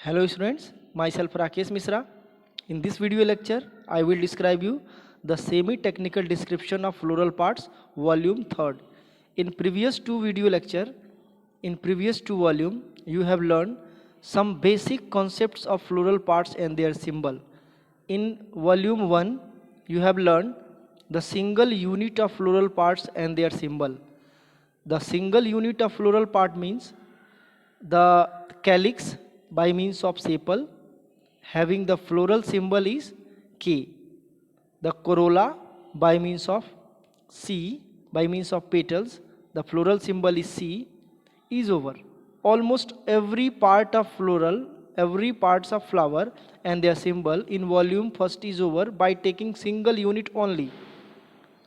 Hello students, myself Rakesh Misra. In this video lecture, I will describe you the semi-technical description of floral parts, volume 3rd. In previous two video lecture, in previous two volume, you have learned some basic concepts of floral parts and their symbol. In volume 1, you have learned the single unit of floral parts and their symbol. The single unit of floral part means the calyx by means of sepal having the floral symbol is K. The corolla by means of C, by means of petals, the floral symbol is C, is over. Almost every part of floral, every parts of flower and their symbol in volume first is over by taking single unit only.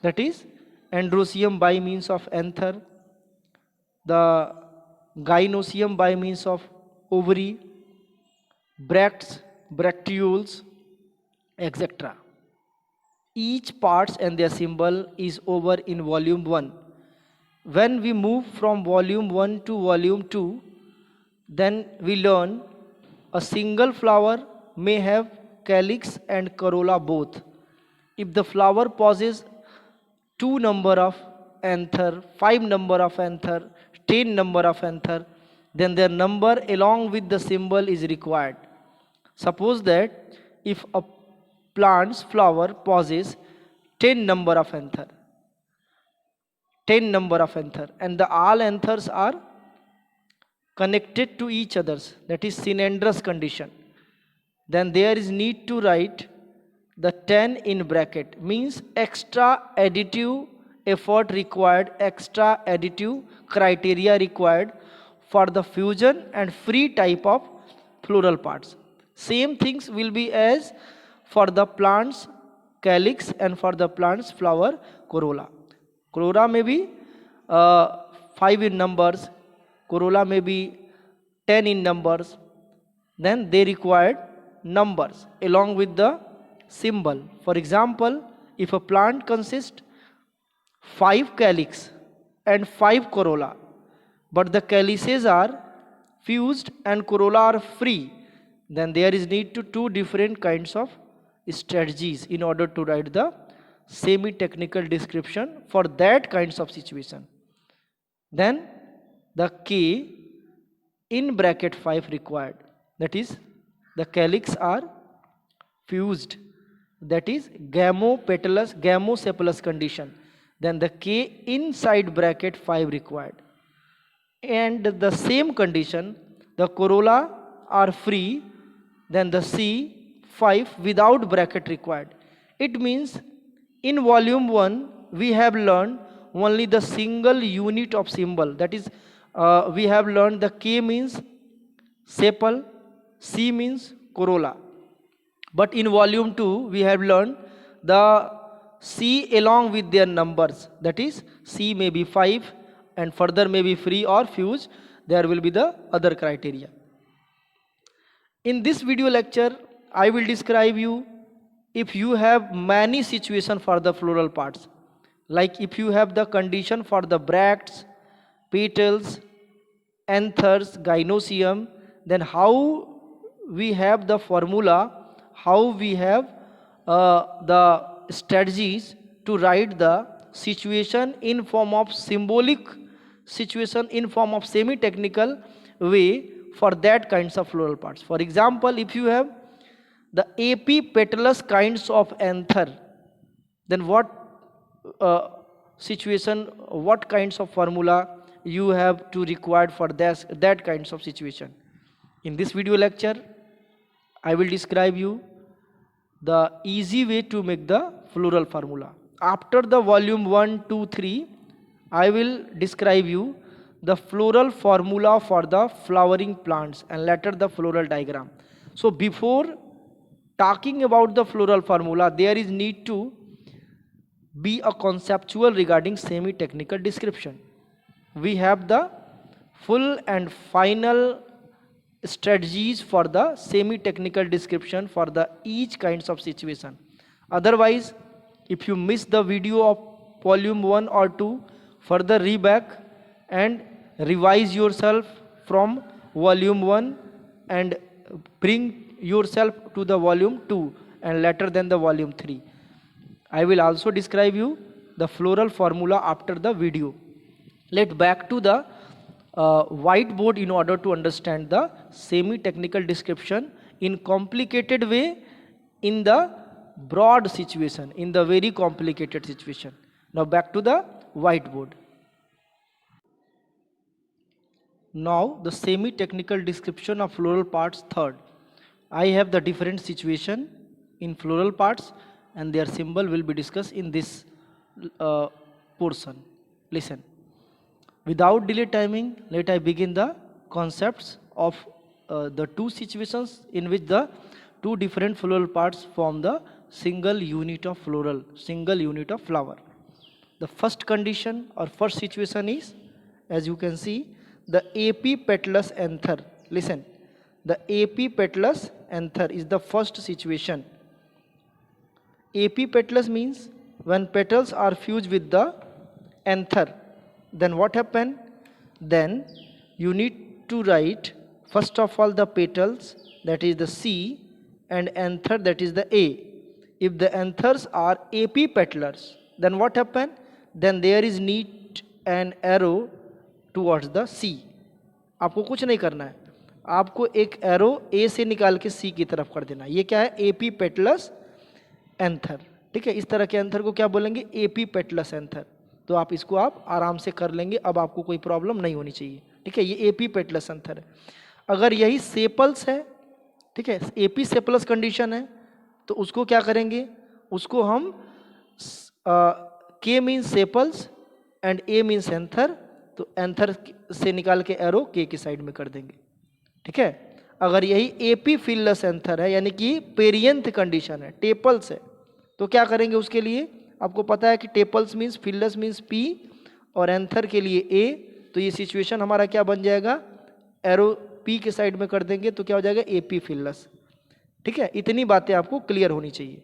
That is androecium by means of anther, the gynoecium by means of ovary, bracts, bracteoles, etc. Each parts and their symbol is over in volume 1. When we move from volume 1 to volume 2, then we learn a single flower may have calyx and corolla both. If the flower possesses 2 number of anther, 5 number of anther, 10 number of anther, then their number along with the symbol is required. Suppose that if a plant's flower possesses 10 number of anther, 10 number of anther, and the all anthers are connected to each others, that is synandrous condition, then there is need to write the 10 in bracket, means extra additive effort required, extra additive criteria required for the fusion and free type of floral parts. Same things will be as for the plant's calyx and for the plant's flower corolla. Corolla may be 5 in numbers, corolla may be 10 in numbers, then they required numbers along with the symbol. For example, if a plant consists 5 calyx and 5 corolla, but the calyces are fused and corolla are free, then there is need to two different kinds of strategies in order to write the semi-technical description for that kinds of situation. Then the K in bracket 5 required, that is the calyx are fused, that is gamosepalous condition, then the K inside bracket 5 required. And the same condition, the corolla are free, then the C 5 without bracket required. It means in volume 1 we have learned only the single unit of symbol, that is we have learned the K means sepal, C means corolla. But in volume 2 we have learned the C along with their numbers, that is C may be 5 and further may be free or fused, there will be the other criteria. In this video lecture I will describe you if you have many situations for the floral parts, like if you have the condition for the bracts, petals, anthers, gynoecium, then how we have the formula, how we have the strategies to write the situation in form of symbolic situation, in form of semi-technical way for that kinds of floral parts. For example, if you have the epipetalous kinds of anther, then what situation, what kinds of formula you have to required for that kinds of situation. In this video lecture I will describe you the easy way to make the floral formula. After the volume 1, 2, 3 I will describe you the floral formula for the flowering plants and later the floral diagram. So before talking about the floral formula, there is need to be a conceptual regarding semi-technical description. We have the full and final strategies for the semi-technical description for the each kinds of situation. Otherwise, if you miss the video of volume 1 or 2, further reback and revise yourself from volume 1 and bring yourself to the volume 2 and later than the volume 3. I will also describe you the floral formula after the video. Let's back to the whiteboard in order to understand the semi-technical description in complicated way, in the broad situation, in the very complicated situation. Now back to the whiteboard. Now the semi-technical description of floral parts third. I have the different situation in floral parts and their symbol will be discussed in this portion. Listen. Without delay timing, let I begin the concepts of the two situations in which the two different floral parts form the single unit of flower. The first condition or first situation is, as you can see, the apipetalous anther. Listen, the apipetalous anther is the first situation. Apipetalous means when petals are fused with the anther, then what happen? Then you need to write first of all the petals, that is the C, and anther, that is the A. If the anthers are apipetalous, then what happen? Then there is need an arrow towards the C. आपको कुछ नहीं करना है, आपको एक arrow A से निकाल के C की तरफ कर देना. ये क्या है? Epipetalous anther. ठीक है, इस तरह के एंथर को क्या बोलेंगे? Epipetalous anther. तो आप इसको आप आराम से कर लेंगे, अब आपको कोई प्रॉब्लम नहीं होनी चाहिए. ठीक है, ये एपीपेटलस एंथर है. अगर यही सेपल्स है, ठीक है, एपीसेपलस कंडीशन है, तो उसको क्या करेंगे? उसको हम के means sepals and A means anther, तो एंथर से निकाल के एरो के की साइड में कर देंगे. ठीक है, अगर यही एपीफिलस एंथर है, यानी कि पेरियंथ कंडीशन है, टेपल्स है, तो क्या करेंगे उसके लिए? आपको पता है कि टेपल्स मीन्स, फिलस मीन्स पी और एंथर के लिए ए, तो ये सिचुएशन हमारा क्या बन जाएगा? एरो पी के साइड में कर देंगे तो क्या हो जाएगा? एपीफिलस. ठीक है, इतनी बातें आपको क्लियर होनी चाहिए.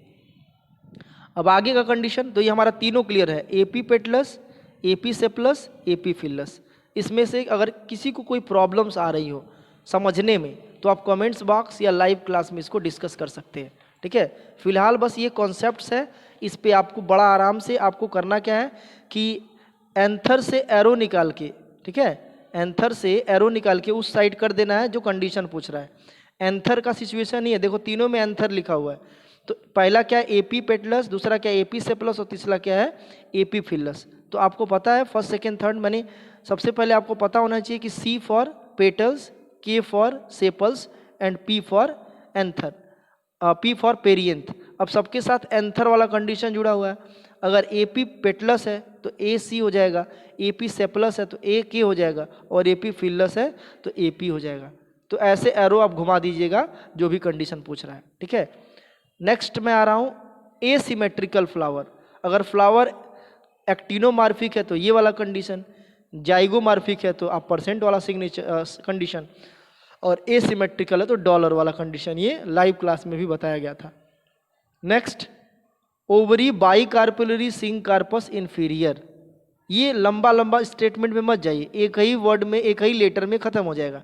अब आगे का कंडीशन, तो ये हमारा तीनों क्लियर है, एपीपेटलस, एपीसेपलस, एपीफिलस. इसमें से अगर किसी को कोई प्रॉब्लम्स आ रही हो समझने में, तो आप कमेंट्स बॉक्स या लाइव क्लास में इसको डिस्कस कर सकते हैं. ठीक है, फिलहाल बस ये कॉन्सेप्ट्स है, इस पे आपको बड़ा आराम से आपको करना क्या है कि एंथर से एरो निकाल के, ठीक है, एंथर से एरो निकाल के उस साइड कर देना है जो कंडीशन पूछ रहा है. एंथर का सिचुएशन नहीं है, देखो तीनों में एंथर लिखा हुआ है. तो पहला क्या है? एपीपेटलस, दूसरा क्या है? एपीसेपलस, और तीसरा क्या है? एपीफिलस. तो आपको पता है फर्स्ट सेकेंड थर्ड, मैंने सबसे पहले आपको पता होना चाहिए कि सी फॉर पेटल्स, के for sepals and P for anther, P for perianth. अब सबके साथ एंथर वाला कंडीशन जुड़ा हुआ है. अगर एपी पेटलस है तो ए सी हो जाएगा, एपी सेपलस है तो ए के हो जाएगा, और एपी फिलस है तो एपी हो जाएगा. तो ऐसे एरो आप घुमा दीजिएगा जो भी कंडीशन पूछ रहा है. ठीक है, नेक्स्ट मैं आ रहा हूँ एसिमेट्रिकल फ्लावर. अगर फ्लावर एक्टिनोमार्फिक है तो ये वाला कंडीशन, जाइगोमार्फिक है तो आप परसेंट वाला सिग्नेचर कंडीशन, और एसिमेट्रिकल है तो डॉलर वाला कंडीशन. ये लाइव क्लास में भी बताया गया था. Next, ovary bicarpellary syncarpous inferior. ये लंबा लंबा स्टेटमेंट में मत जाइए, एक ही वर्ड में, एक ही लेटर में खत्म हो जाएगा.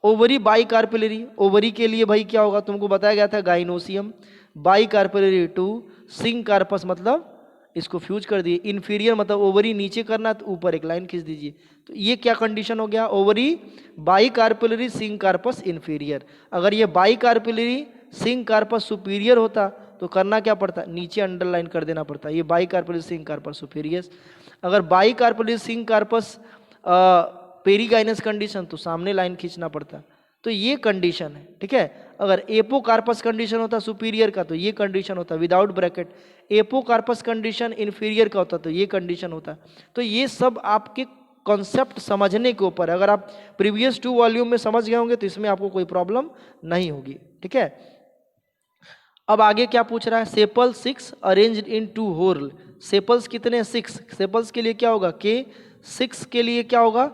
ओवरी बाइकार्पुलरी, ओवरी के लिए भाई क्या होगा? तुमको बताया गया था गाइनोसियम. बाइकार्पुलरी टू, सिंकार्पस मतलब इसको फ्यूज कर दिए. इन्फीरियर मतलब ओवरी नीचे करना, तो ऊपर एक लाइन खींच दीजिए. तो ये क्या कंडीशन हो गया? Ovary bicarpellary syncarpous inferior. अगर ये बाइकार्पुलरी सिंकार्पस सुपीरियर होता तो करना क्या पड़ता? नीचे अंडरलाइन कर देना पड़ता. ये बाइकार्पुलरी सिंकार्पस सुपीरियर. अगर बाइकार्पुलरी सिंकार्पस पेरीगाइनस कंडीशन तो सामने लाइन खींचना पड़ता. तो ये कंडीशन है. ठीक है, अगर एपोकार्पस कंडीशन होता सुपीरियर का तो ये कंडीशन होता without bracket. Apocarpous condition inferior का होता तो ये कंडीशन होता. तो ये सब आपके कॉन्सेप्ट समझने के ऊपर है. अगर आप प्रीवियस 2 वॉल्यूम में समझ गए होंगे तो इसमें आपको कोई प्रॉब्लम नहीं होगी. ठीक है, अब आगे क्या पूछ रहा है? Sepal 6 arranged in 2 whorl. Sepals कितने? 6. सेपल्स के लिए क्या होगा? के. 6 के लिए क्या होगा?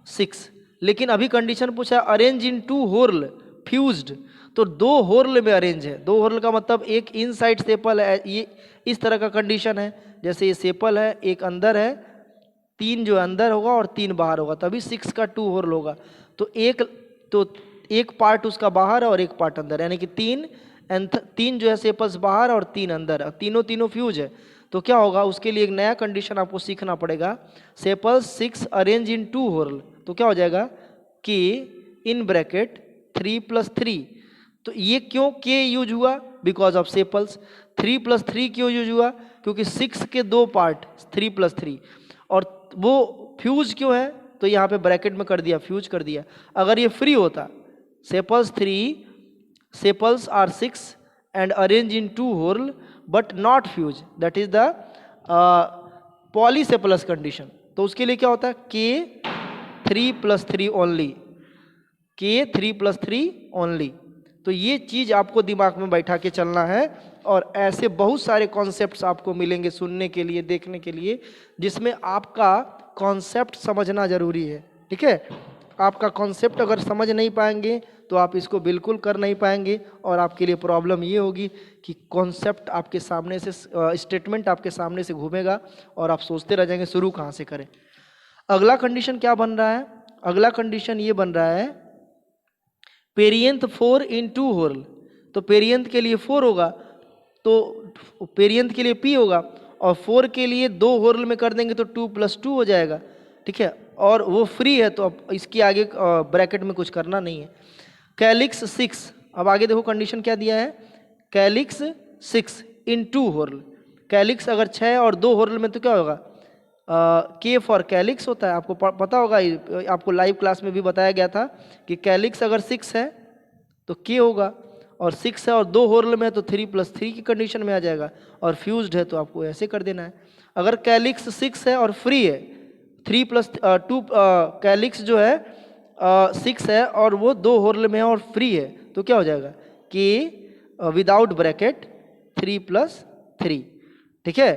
6. लेकिन अभी कंडीशन पूछा है अरेंज इन 2 होल फ्यूज्ड, तो 2 होल में अरेंज है. 2 होल का मतलब एक इनसाइड सेपल है, ये इस तरह का कंडीशन है. जैसे ये सेपल है, एक अंदर है, 3 जो अंदर होगा और 3 बाहर होगा, तभी 6 का 2 होल होगा. तो एक पार्ट उसका बाहर है और एक पार्ट अंदर, यानी कि तीन जो है सेपल्स बाहर और 3 अंदर, तीनों तीनों फ्यूज है। तो क्या होगा, उसके लिए एक नया कंडीशन आपको सीखना पड़ेगा। सेपल्स 6 अरेंज इन 2 होल, तो क्या हो जाएगा कि इन ब्रैकेट 3 + 3। तो ये क्यों के यूज हुआ, बिकॉज ऑफ सेपल्स। 3 + 3 क्यों यूज हुआ, क्योंकि 6 के 2 पार्ट 3 + 3। और वो फ्यूज क्यों है, तो यहाँ पे ब्रैकेट में कर दिया, फ्यूज कर दिया। अगर ये फ्री होता, sepals 3, sepals are 6 and arrange in 2 whorl but not fuse, that is the polysepalous condition. तो उसके लिए क्या होता है, के 3 + 3 ओनली, के 3 + 3 ओनली। तो ये चीज आपको दिमाग में बैठा के चलना है। और ऐसे बहुत सारे कॉन्सेप्ट्स आपको मिलेंगे सुनने के लिए, देखने के लिए, जिसमें आपका कॉन्सेप्ट समझना जरूरी है। ठीक है, आपका कॉन्सेप्ट अगर समझ नहीं पाएंगे तो आप इसको बिल्कुल कर नहीं पाएंगे, और आपके लिए प्रॉब्लम ये होगी कि कॉन्सेप्ट आपके सामने से, स्टेटमेंट आपके सामने से घूमेगा और आप सोचते रह जाएंगे शुरू कहाँ से करें। अगला कंडीशन क्या बन रहा है, अगला कंडीशन ये बन रहा है पेरियंथ 4 इन 2 होल। तो पेरियंथ के लिए 4 होगा, तो पेरियंथ के लिए P होगा, और 4 के लिए 2 होल में कर देंगे तो 2 + 2 हो जाएगा। ठीक है, और वो फ्री है, तो अब इसके आगे ब्रैकेट में कुछ करना नहीं है। कैलिक्स 6, अब आगे देखो कंडीशन क्या दिया है, कैलिक्स 6 इन 2 होल। कैलिक्स अगर 6 और 2 होल में तो क्या होगा, के फॉर कैलिक्स होता है, आपको पता होगा, आपको लाइव क्लास में भी बताया गया था कि कैलिक्स अगर 6 है तो के होगा, और 6 है और 2 होल में है तो 3 + 3 की कंडीशन में आ जाएगा, और फ्यूज्ड है तो आपको ऐसे कर देना है। अगर कैलिक्स 6 है और फ्री है, 3 + 2, कैलिक्स जो है 6 है और वो 2 होल में है और फ्री है, तो क्या हो जाएगा कि विदाउट ब्रैकेट 3 + 3। ठीक है,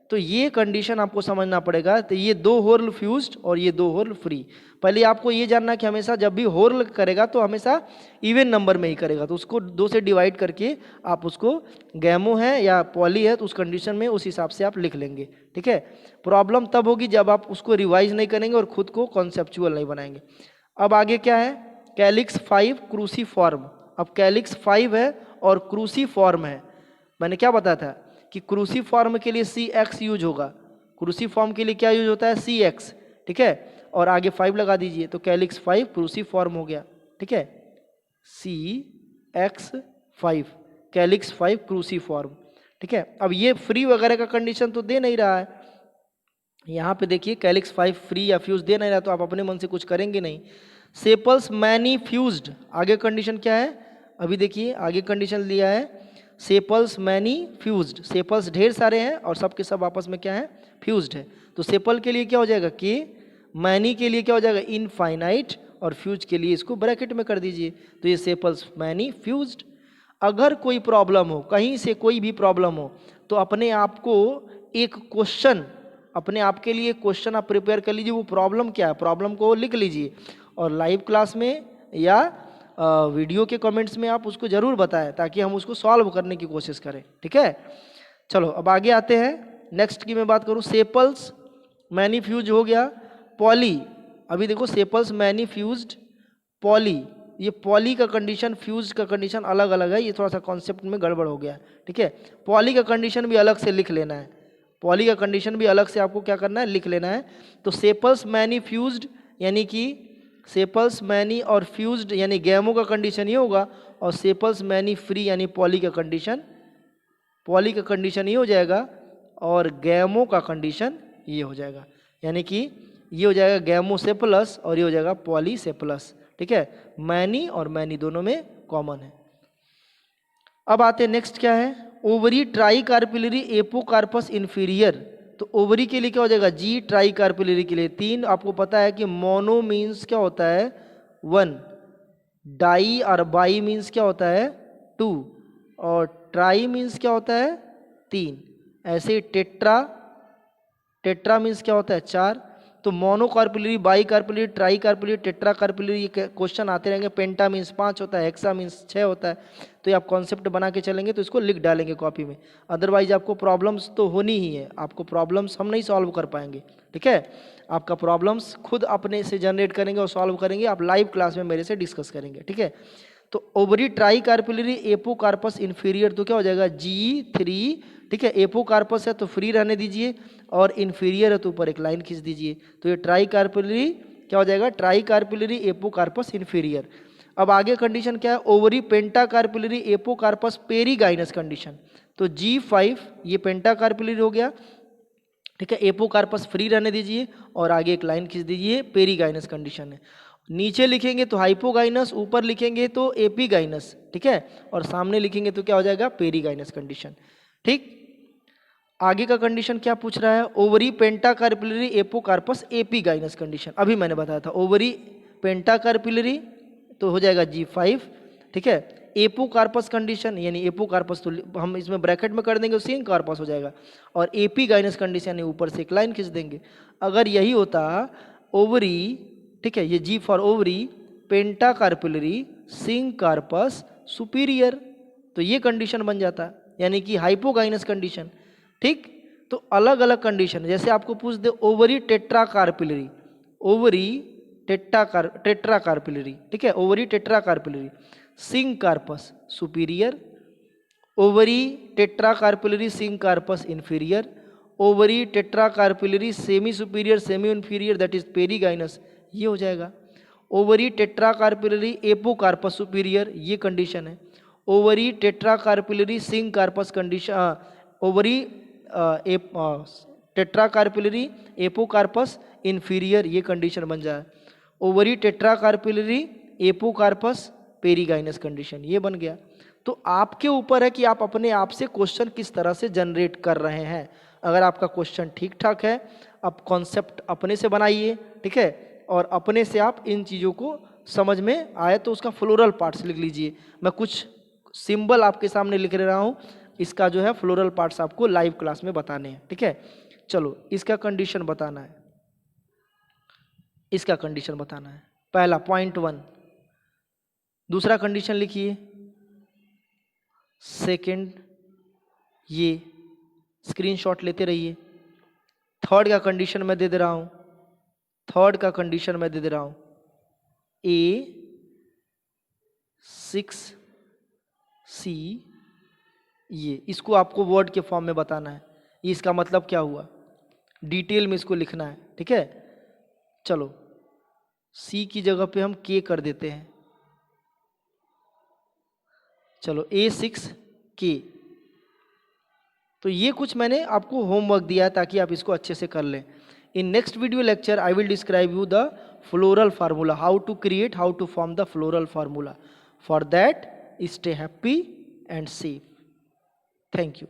तो ये कंडीशन आपको समझना पड़ेगा। तो ये 2 होल फ्यूज्ड और ये 2 होल फ्री। पहले आपको ये जानना कि हमेशा जब भी होल करेगा तो हमेशा इवन नंबर में ही करेगा, तो उसको 2 से डिवाइड करके आप उसको गैमो है या पॉली है तो उस कंडीशन में उस हिसाब से आप लिख लेंगे। ठीक है, प्रॉब्लम तब होगी जब आप उसको रिवाइज नहीं करेंगे और खुद को कॉन्सेप्चुअल नहीं बनाएंगे। अब आगे क्या है, कैलिक्स 5 क्रूसीफॉर्म। अब कैलिक्स 5 है और क्रूसीफॉर्म है। मैंने क्या बताया था कि क्रूसीफॉर्म के लिए CX यूज होगा, क्रूसीफॉर्म के लिए क्या यूज होता है, CX। ठीक है, और आगे 5 लगा दीजिए, तो कैलिक्स 5 क्रूसीफॉर्म हो गया। ठीक है, CX 5, कैलिक्स 5 क्रूसीफॉर्म। ठीक है, अब ये फ्री वगैरह का कंडीशन तो दे नहीं रहा है, यहाँ पे देखिए कैलिक्स 5 फ्री या फ्यूज दे नहीं रहा, तो आप अपने मन से कुछ करेंगे नहीं। सेपल्स मैनी फ्यूज्ड, आगे कंडीशन क्या है, अभी देखिए आगे कंडीशन दिया है सेपल्स मैनी फ्यूज्ड। सेपल्स ढेर सारे हैं और सब के सब आपस में क्या है, फ्यूज्ड है। तो सेपल के लिए क्या हो जाएगा के, मैनी के लिए क्या हो जाएगा इनफाइनाइट, और फ्यूज के लिए इसको ब्रैकेट में कर दीजिए, तो ये सेपल्स मैनी फ्यूज्ड। अगर कोई प्रॉब्लम हो, कहीं से कोई भी प्रॉब्लम हो, तो अपने आप को एक क्वेश्चन, अपने आप के लिए क्वेश्चन आप प्रिपेयर कर लीजिए, वो प्रॉब्लम क्या है, प्रॉब्लम को लिख लीजिए, और लाइव क्लास में या वीडियो के कमेंट्स में आप उसको ज़रूर बताएं ताकि हम उसको सॉल्व करने की कोशिश करें। ठीक है, चलो अब आगे आते हैं। नेक्स्ट की मैं बात करूं, सेपल्स मैनी फ्यूज हो गया। पॉली, अभी देखो सेपल्स मैनी फ्यूज्ड पॉली, ये पॉली का कंडीशन फ्यूज का कंडीशन अलग अलग है, ये थोड़ा सा कॉन्सेप्ट में गड़बड़ हो गया। ठीक है, पॉली का कंडीशन भी अलग से लिख लेना है, पॉली का कंडीशन भी अलग से आपको क्या करना है, लिख लेना है। तो सेपल्स मैनी फ्यूज्ड यानी कि सेपल्स मैनी और फ्यूज्ड यानी गैमो का कंडीशन ये होगा, और सेपल्स मैनी फ्री यानी पॉली का कंडीशन, पॉली का कंडीशन ये हो जाएगा, और गैमो का कंडीशन ये हो जाएगा, यानी कि ये हो जाएगा गैमो से प्लस और ये हो जाएगा पॉली से प्लस। ठीक है, मैनी और मैनी दोनों में कॉमन है। अब आते हैं नेक्स्ट क्या है, ओवरी ट्राई कार्पिलरी एपोकार्पस इन्फीरियर। तो ओवरी के लिए क्या हो जाएगा, जी, ट्राई कार्पिलरी के लिए 3। आपको पता है कि मोनो मीन्स क्या होता है 1, डाई और बाई मीन्स क्या होता है 2, और ट्राई मीन्स क्या होता है 3। ऐसे ही टेट्रा, टेट्रा मीन्स क्या होता है 4। तो मोनो कार्पिलरी, बाई कार्पिलरी, ट्राई कार्पिलरी, टेट्रा कार्पिलरी, ये क्वेश्चन आते रहेंगे। पेंटा मीन्स 5 होता है, हेक्सा मीन्स 6 होता है। तो ये आप कॉन्सेप्ट बना के चलेंगे तो इसको लिख डालेंगे कॉपी में, अदरवाइज आपको प्रॉब्लम्स तो होनी ही है। आपको प्रॉब्लम्स हम नहीं सॉल्व कर पाएंगे, ठीक है। आपका प्रॉब्लम्स खुद अपने से जनरेट करेंगे और सॉल्व करेंगे, आप लाइव क्लास में मेरे से डिस्कस करेंगे, ठीक है। तो ओवरी ट्राई कार्पिलरी एपोकार्पस इन्फीरियर, तो क्या हो जाएगा G3, ठीक है। एपोकार्पस है तो फ्री रहने दीजिए, और इन्फीरियर है तो ऊपर एक लाइन खींच दीजिए। तो ये ट्राई कार्पिलरी क्या हो जाएगा, ट्राई कार्पिलरी एपोकार्पस इन्फीरियर। अब आगे कंडीशन क्या है, ओवरी पेंटा कार्पिलरी एपोकार्पस पेरीगाइनस कंडीशन। तो G5 ये पेंटा कार्पिलरी हो गया, ठीक है। एपोकार्पस फ्री रहने दीजिए और आगे एक लाइन खींच दीजिए, पेरीगाइनस कंडीशन है। नीचे लिखेंगे तो हाइपोगाइनस, ऊपर लिखेंगे तो एपीगाइनस, ठीक है। और सामने लिखेंगे तो क्या हो जाएगा, पेरीगाइनस कंडीशन, ठीक। आगे का कंडीशन क्या पूछ रहा है, ओवरी पेंटा कार्पिलरी एपोकार्पस एपीगाइनस कंडीशन। अभी मैंने बताया था ओवरी पेंटा कार्पिलरी तो हो जाएगा G5, ठीक है। एपोकार्पस कंडीशन यानी एपोकार्पस तो हम इसमें ब्रैकेट में कर देंगे, सिंक कार्पस हो जाएगा। और एपीगाइनस कंडीशन यानी ऊपर से एक लाइन खींच देंगे। अगर यही होता ओवरी, ठीक है, ये G for ovary pentacarpellary syncarpous superior, तो ये कंडीशन बन जाता, यानी कि हाइपोगाइनस कंडीशन, ठीक। तो अलग अलग कंडीशन, जैसे आपको पूछ दे ovary tetracarpellary, ovary tetracarpellary, ठीक है, ovary tetracarpellary syncarpous superior, ovary tetracarpellary syncarpous inferior, ovary tetracarpellary semi superior semi inferior that is perigynous, ये हो जाएगा। Ovary tetracarpellary apocarpous superior, ये condition है। Ovary tetracarpellary syncarpous condition, ovary tetracarpellary apocarpous inferior, ये condition बन जाए। Ovary tetracarpellary apocarpous perigynous condition, ये बन गया। तो आपके ऊपर है कि आप अपने आप से क्वेश्चन किस तरह से जनरेट कर रहे हैं। अगर आपका क्वेश्चन ठीक ठाक है, आप कॉन्सेप्ट अपने से बनाइए, ठीक है, और अपने से आप इन चीज़ों को समझ में आए तो उसका फ्लोरल पार्ट्स लिख लीजिए। मैं कुछ सिंबल आपके सामने लिख रहा हूँ, इसका जो है फ्लोरल पार्ट्स आपको लाइव क्लास में बताने हैं, ठीक है। चलो इसका कंडीशन बताना है, इसका कंडीशन बताना है। पहला पॉइंट 1, दूसरा कंडीशन लिखिए, सेकंड ये स्क्रीनशॉट लेते रहिए। थर्ड का कंडीशन मैं दे दे रहा हूँ, थर्ड का कंडीशन मैं दे दे रहा हूँ, A6C, ये इसको आपको वर्ड के फॉर्म में बताना है। ये इसका मतलब क्या हुआ, डिटेल में इसको लिखना है, ठीक है। चलो C की जगह पे हम K कर देते हैं। चलो A6K, तो ये कुछ मैंने आपको होमवर्क दिया है ताकि आप इसको अच्छे से कर लें। In next video lecture I will describe you the floral formula, how to create, how to form the floral formula. For that, stay happy and safe. Thank you.